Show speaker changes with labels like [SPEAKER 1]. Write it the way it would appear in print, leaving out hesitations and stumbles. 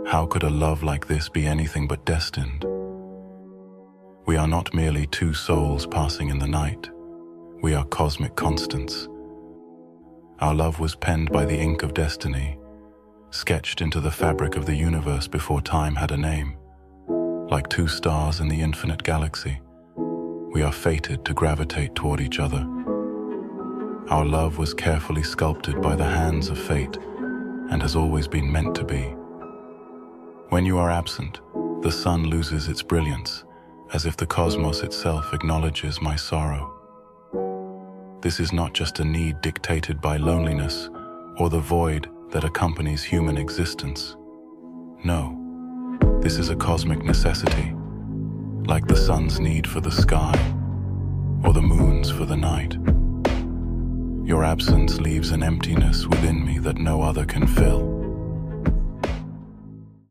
[SPEAKER 1] How could a love like this be anything but destined? We are not merely two souls passing in the night. We are cosmic constants. Our love was penned by the ink of destiny, sketched into the fabric of the universe before time had a name. Like two stars in the infinite galaxy, we are fated to gravitate toward each other. Our love was carefully sculpted by the hands of fate and has always been meant to be. When you are absent, the sun loses its brilliance, as if the cosmos itself acknowledges my sorrow. This is not just a need dictated by loneliness or the void that accompanies human existence. No, this is a cosmic necessity, like the sun's need for the sky or the moon's for the night. Your absence leaves an emptiness within me that no other can fill.